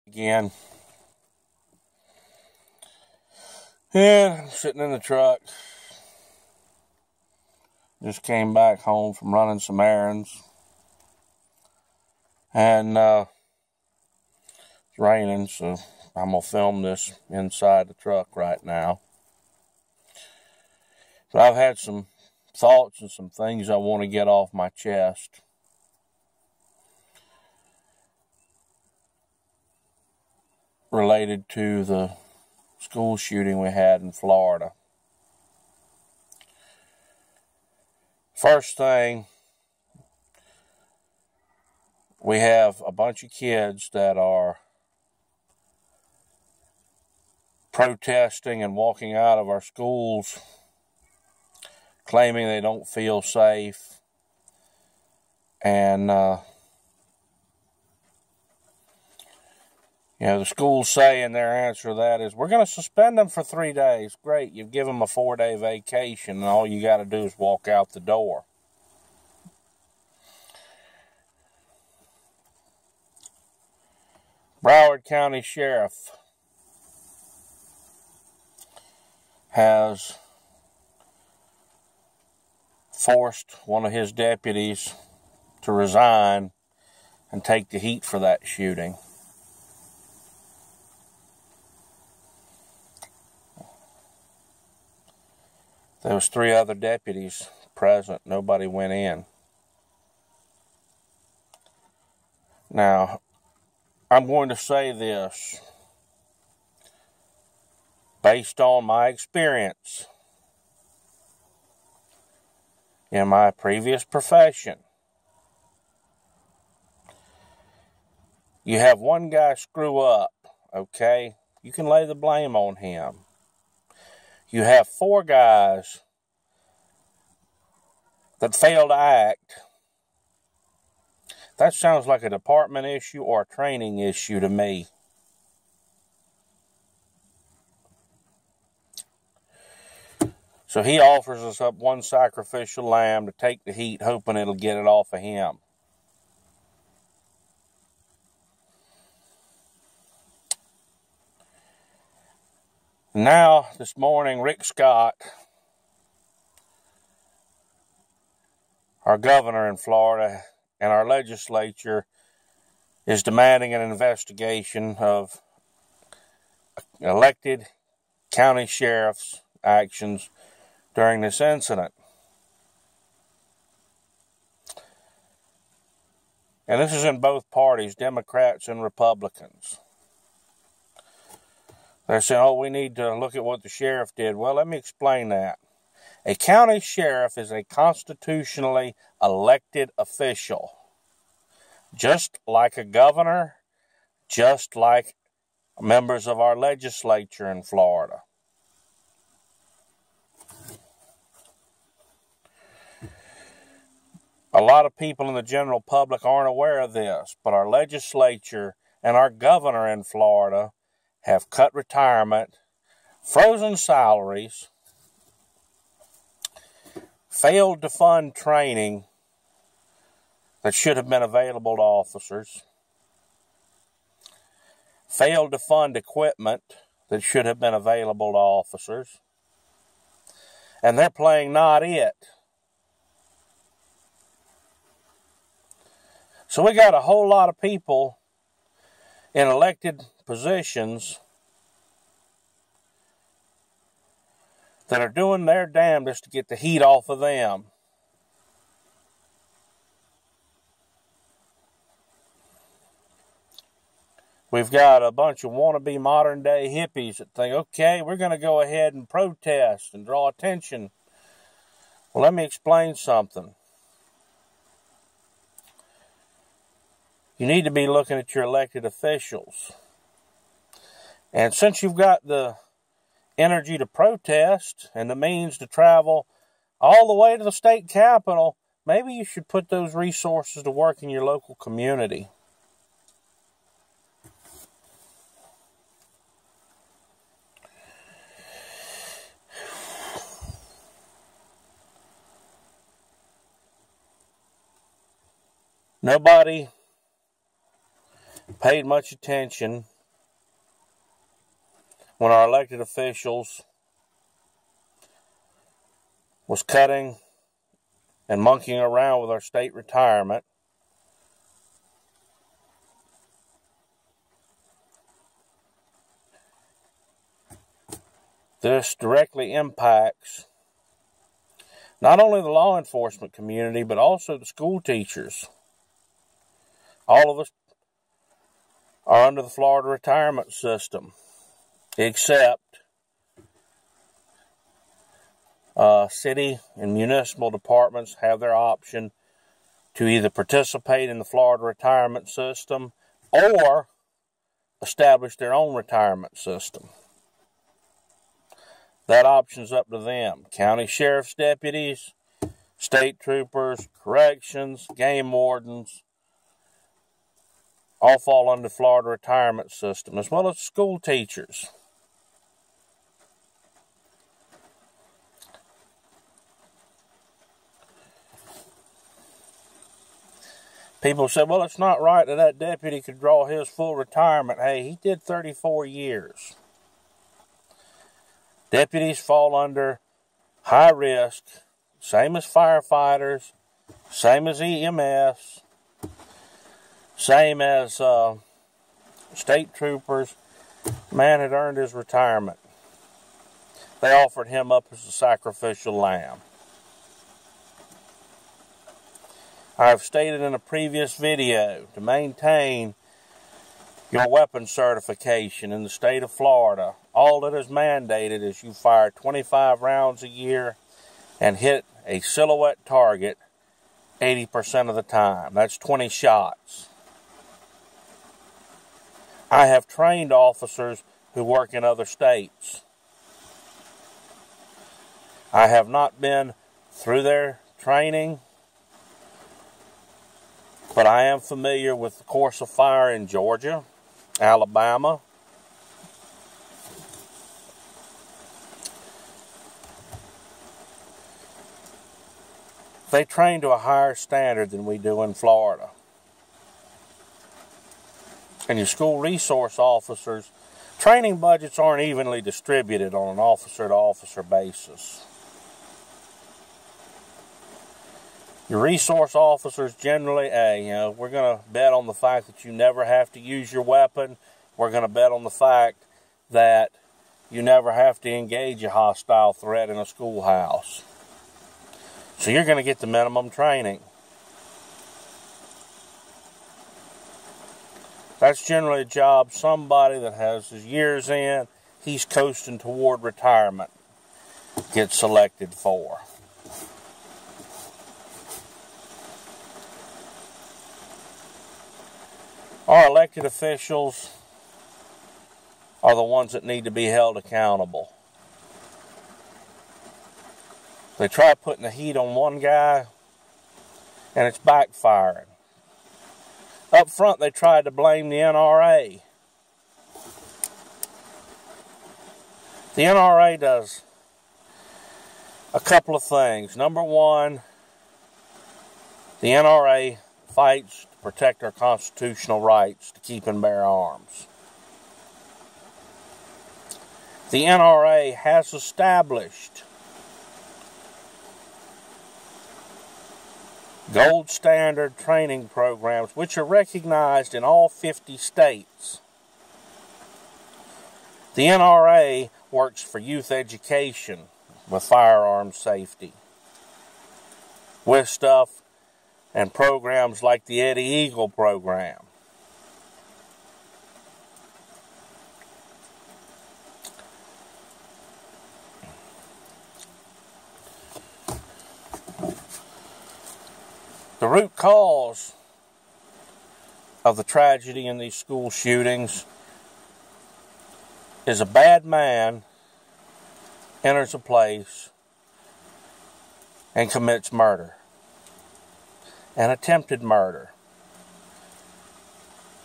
Again. And I'm sitting in the truck. Just came back home from running some errands. And it's raining, so I'm going to film this inside the truck right now. But I've had some thoughts and some things I want to get off my chest. Related to the school shooting we had in Florida. First thing, we have a bunch of kids that are protesting and walking out of our schools claiming they don't feel safe. And, the schools say in their answer to that is, we're going to suspend them for 3 days. Great, you've given them a 4-day vacation, and all you got to do is walk out the door. Broward County Sheriff has forced one of his deputies to resign and take the heat for that shooting. There was 3 other deputies present. Nobody went in. Now, I'm going to say this. Based on my experience in my previous profession, you have one guy screw up, okay? You can lay the blame on him. You have 4 guys that fail to act. That sounds like a department issue or a training issue to me. So he offers us up one sacrificial lamb to take the heat, hoping it'll get it off of him. Now, this morning, Rick Scott, our governor in Florida, and our legislature is demanding an investigation of elected county sheriff's actions during this incident. And this is in both parties, Democrats and Republicans. They're saying, oh, we need to look at what the sheriff did. Well, let me explain that. A county sheriff is a constitutionally elected official. Just like a governor, just like members of our legislature in Florida. A lot of people in the general public aren't aware of this, but our legislature and our governor in Florida have cut retirement, frozen salaries, failed to fund training that should have been available to officers, failed to fund equipment that should have been available to officers, and they're playing not it. So we got a whole lot of people in elected positions that are doing their damnedest to get the heat off of them. We've got a bunch of wannabe modern-day hippies that think, okay, we're going to go ahead and protest and draw attention. Well, let me explain something. You need to be looking at your elected officials. And since you've got the energy to protest and the means to travel all the way to the state capitol, maybe you should put those resources to work in your local community. Nobody paid much attention when our elected officials was cutting and monkeying around with our state retirement. This directly impacts not only the law enforcement community, but also the school teachers. All of us are under the Florida retirement system, except city and municipal departments have their option to either participate in the Florida retirement system or establish their own retirement system. That option's up to them. County sheriff's deputies, state troopers, corrections, game wardens, all fall under the Florida retirement system, as well as school teachers. People say, well, it's not right that that deputy could draw his full retirement. Hey, he did 34 years. Deputies fall under high risk, same as firefighters, same as EMS, same as state troopers. The man had earned his retirement. They offered him up as a sacrificial lamb. I have stated in a previous video, to maintain your weapon certification in the state of Florida, all that is mandated is you fire 25 rounds a year and hit a silhouette target 80% of the time. That's 20 shots. I have trained officers who work in other states. I have not been through their training, but I am familiar with the course of fire in Georgia, Alabama, they train to a higher standard than we do in Florida. And your school resource officers, training budgets aren't evenly distributed on an officer-to-officer basis. Your resource officers generally, we're going to bet on the fact that you never have to use your weapon. We're going to bet on the fact that you never have to engage a hostile threat in a schoolhouse. So you're going to get the minimum training. That's generally a job somebody that has his years in, he's coasting toward retirement, gets selected for. Our elected officials are the ones that need to be held accountable. They try putting the heat on one guy, and it's backfiring. Up front, they tried to blame the NRA. The NRA does a couple of things. Number one, the NRA fights to protect our constitutional rights to keep and bear arms. The NRA has established gold standard training programs which are recognized in all 50 states. The NRA works for youth education with firearms safety, with stuff and programs like the Eddie Eagle program. The root cause of the tragedy in these school shootings is a bad man enters a place and commits murder, an attempted murder.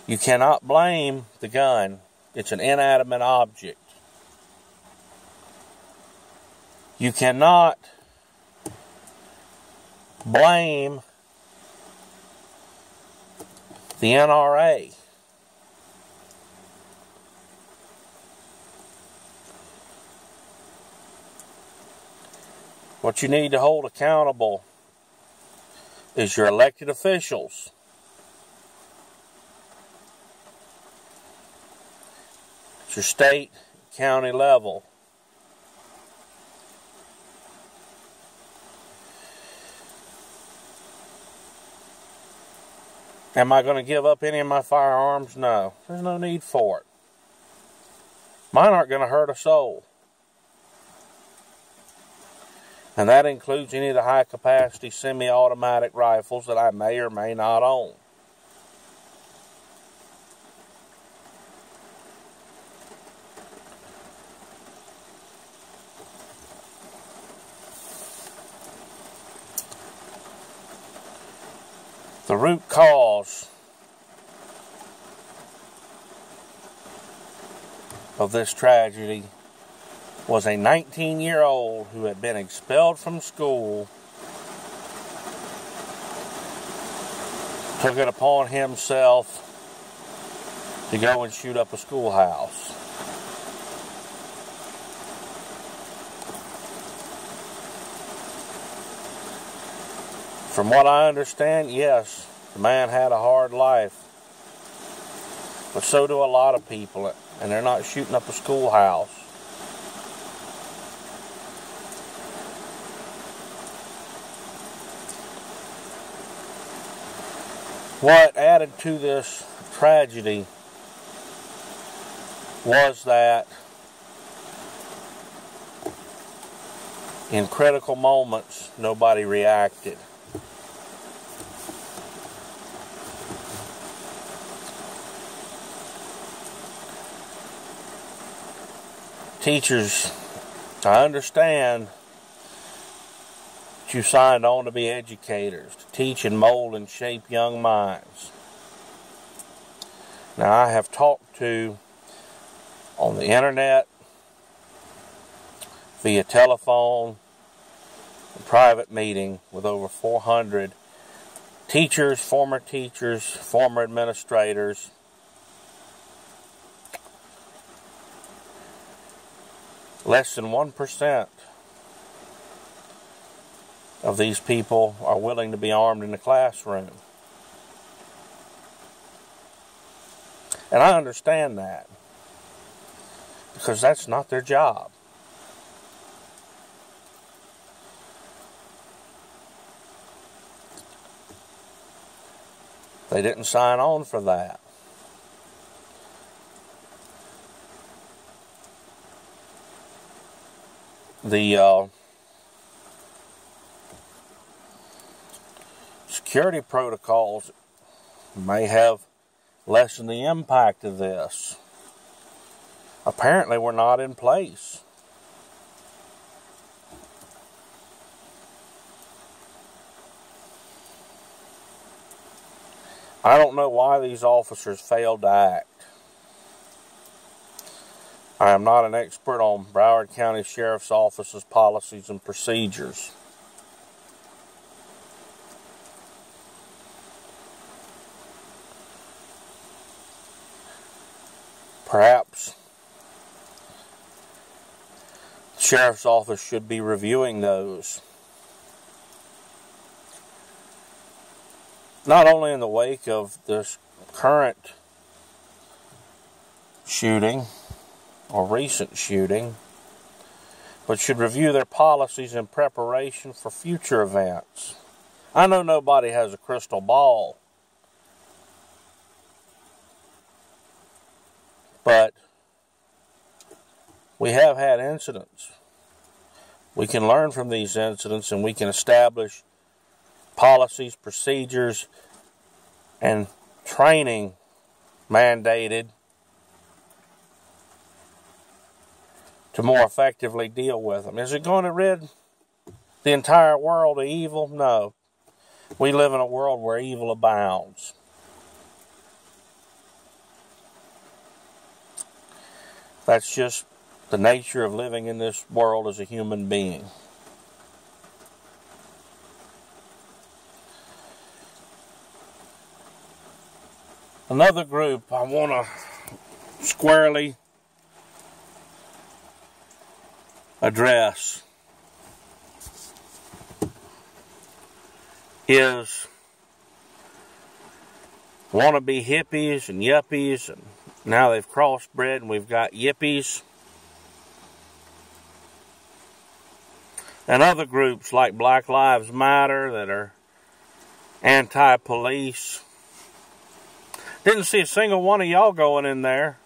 You cannot blame the gun. It's an inanimate object. You cannot blame the NRA. What you need to hold accountable is your elected officials. It's your state, county level. Am I going to give up any of my firearms? No. There's no need for it. Mine aren't going to hurt a soul. And that includes any of the high-capacity semi-automatic rifles that I may or may not own. The root cause of this tragedy was a 19-year-old who had been expelled from school, took it upon himself to go and shoot up a schoolhouse. From what I understand, yes, the man had a hard life. But so do a lot of people, and they're not shooting up a schoolhouse. What added to this tragedy was that in critical moments, nobody reacted. Teachers, I understand that you signed on to be educators, to teach and mold and shape young minds. Now, I have talked to, on the internet, via telephone, a private meeting with over 400 teachers, former administrators. Less than 1% of these people are willing to be armed in the classroom. And I understand that, because that's not their job. They didn't sign on for that. The security protocols may have lessened the impact of this. Apparently, we're not in place. I don't know why these officers failed to act. I am not an expert on Broward County Sheriff's Office's policies and procedures. Perhaps the Sheriff's Office should be reviewing those. Not only in the wake of this current shooting, or recent shooting, but should review their policies in preparation for future events. I know nobody has a crystal ball, but we have had incidents. We can learn from these incidents, and we can establish policies, procedures, and training mandated to more effectively deal with them. Is it going to rid the entire world of evil? No. We live in a world where evil abounds. That's just the nature of living in this world as a human being. Another group I want to squarely address is wannabe hippies and yuppies, and now they've crossbred and we've got yippies. And other groups like Black Lives Matter that are anti-police. Didn't see a single one of y'all going in there.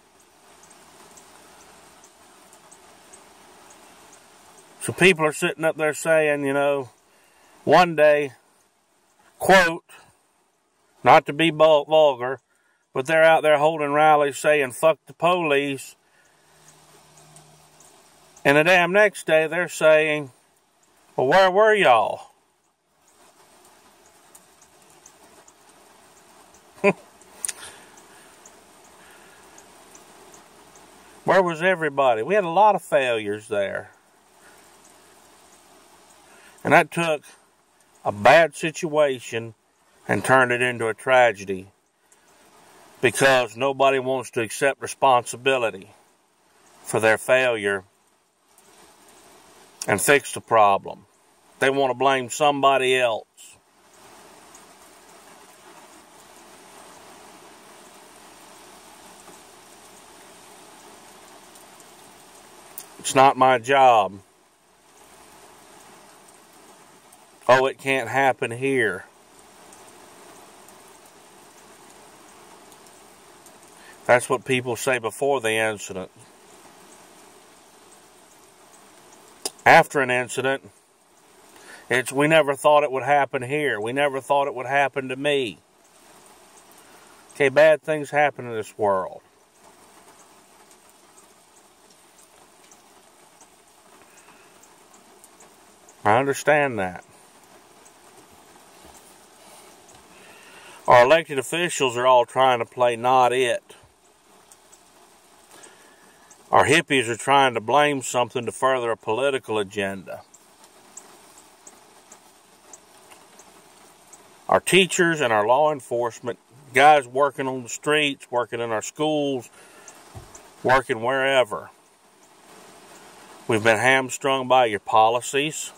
So people are sitting up there saying, you know, one day, quote, not to be vulgar, but they're out there holding rallies saying, fuck the police. And the damn next day they're saying, well, where were y'all? Where was everybody? We had a lot of failures there. And that took a bad situation and turned it into a tragedy because nobody wants to accept responsibility for their failure and fix the problem. They want to blame somebody else. It's not my job. Oh, it can't happen here. That's what people say before the incident. After an incident, it's, we never thought it would happen here. We never thought it would happen to me. Okay, bad things happen in this world. I understand that. Our elected officials are all trying to play not it. Our hippies are trying to blame something to further a political agenda. Our teachers and our law enforcement, guys working on the streets, working in our schools, working wherever. We've been hamstrung by your policies.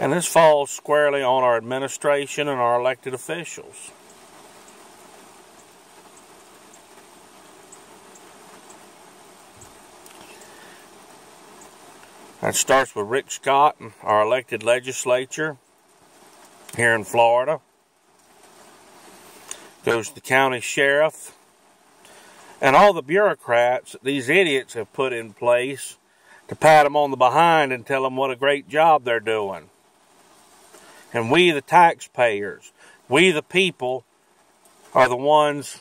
And this falls squarely on our administration and our elected officials. That starts with Rick Scott and our elected legislature here in Florida. Goes to the county sheriff and all the bureaucrats that these idiots have put in place to pat them on the behind and tell them what a great job they're doing. And we, the taxpayers, we, the people, are the ones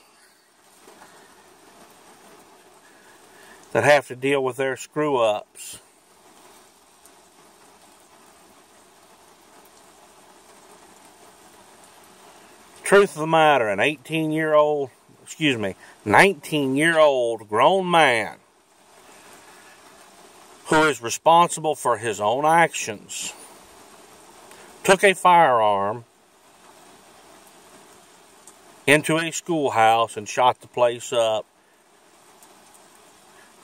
that have to deal with their screw-ups. Truth of the matter, an 19-year-old grown man who is responsible for his own actions took a firearm into a schoolhouse and shot the place up,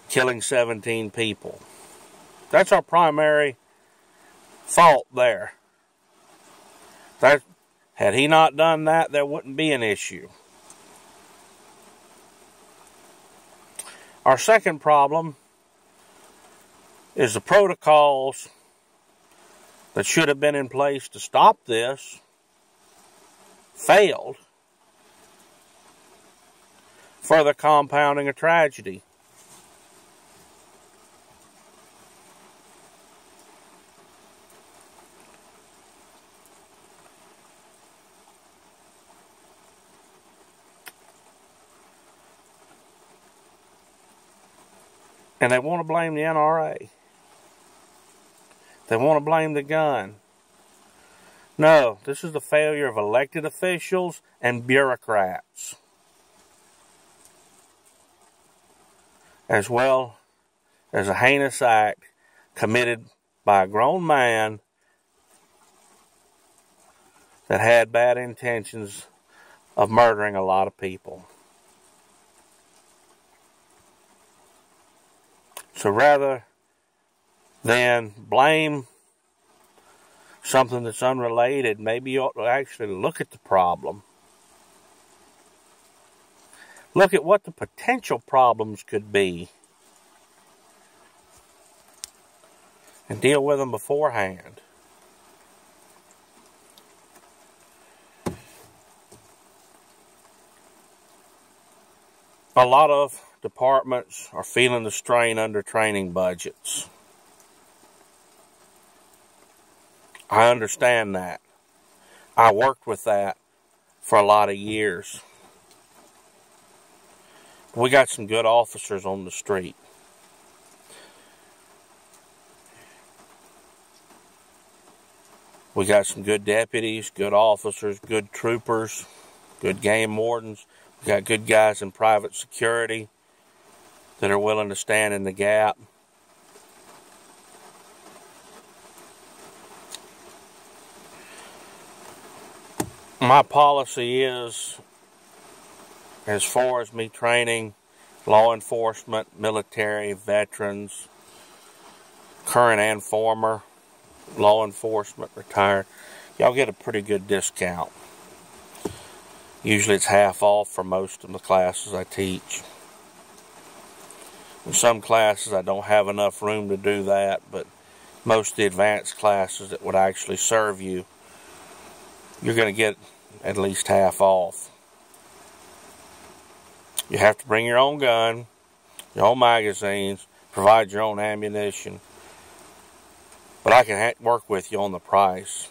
killing 17 people. That's our primary fault there. Had he not done that, there wouldn't be an issue. Our second problem is the protocols that should have been in place to stop this failed, further compounding a tragedy. And they want to blame the NRA. They want to blame the gun. No, this is the failure of elected officials and bureaucrats, as well as a heinous act committed by a grown man that had bad intentions of murdering a lot of people. So rather than blame something that's unrelated, maybe you ought to actually look at the problem. Look at what the potential problems could be and deal with them beforehand. A lot of departments are feeling the strain under training budgets. I understand that. I worked with that for a lot of years. We got some good officers on the street. We got some good deputies, good officers, good troopers, good game wardens. We got good guys in private security that are willing to stand in the gap. My policy is, as far as me training law enforcement, military, veterans, current and former law enforcement, retired, y'all get a pretty good discount. Usually it's half off for most of the classes I teach. In some classes I don't have enough room to do that, but most of the advanced classes that would actually serve you, you're going to get at least half off. You have to bring your own gun, your own magazines, provide your own ammunition. But I can work with you on the price.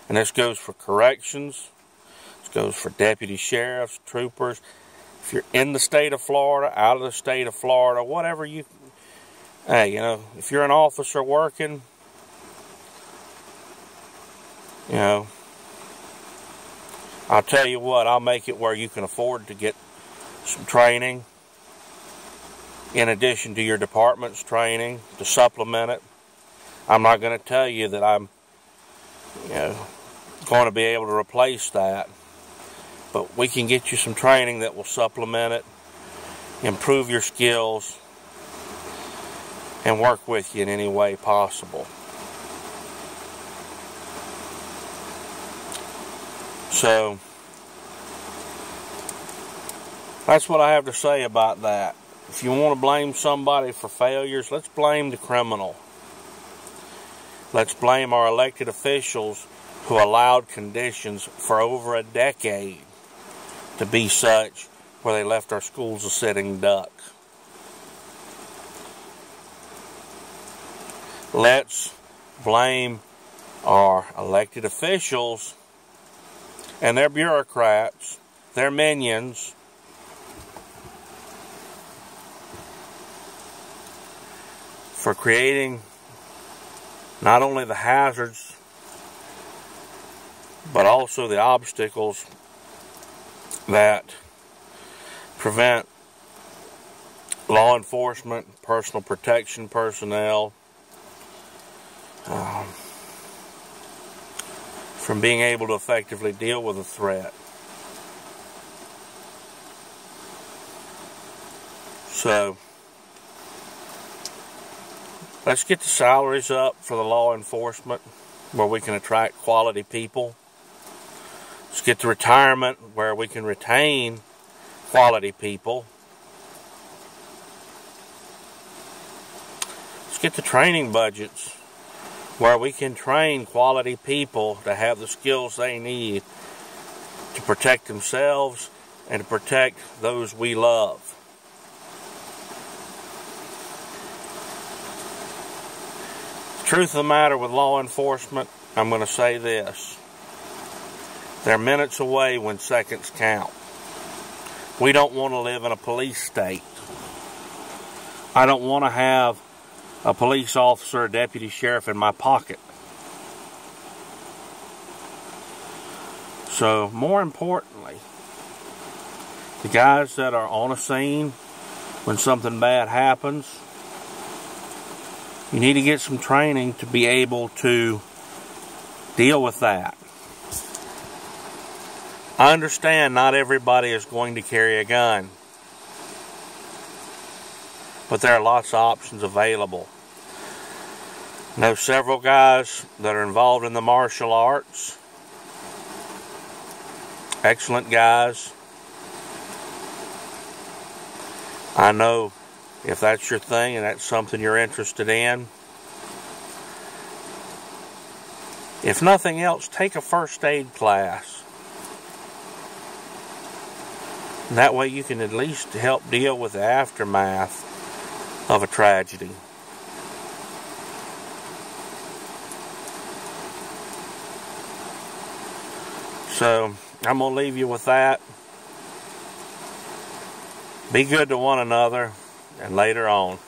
And this goes for corrections. This goes for deputy sheriffs, troopers. If you're in the state of Florida, out of the state of Florida, whatever you... Hey, you know, if you're an officer working, you know, I'll tell you what, I'll make it where you can afford to get some training in addition to your department's training to supplement it. I'm not going to tell you that I'm, you know, going to be able to replace that, but we can get you some training that will supplement it, improve your skills, and work with you in any way possible. So, that's what I have to say about that. If you want to blame somebody for failures, let's blame the criminal. Let's blame our elected officials who allowed conditions for over a decade to be such where they left our schools a sitting duck. Let's blame our elected officials and their bureaucrats, their minions, for creating not only the hazards, but also the obstacles that prevent law enforcement, personal protection personnel from being able to effectively deal with a threat. So, let's get the salaries up for the law enforcement where we can attract quality people. Let's get the retirement where we can retain quality people. Let's get the training budgets where we can train quality people to have the skills they need to protect themselves and to protect those we love. The truth of the matter with law enforcement, I'm going to say this. They're minutes away when seconds count. We don't want to live in a police state. I don't want to have a police officer or deputy sheriff in my pocket. So, more importantly, the guys that are on a scene when something bad happens, you need to get some training to be able to deal with that. I understand not everybody is going to carry a gun. but there are lots of options available. I know several guys that are involved in the martial arts. Excellent guys. I know if that's your thing and that's something you're interested in, if nothing else, take a first aid class. And that way you can at least help deal with the aftermath of a tragedy. So, I'm going to leave you with that. Be good to one another, and later on.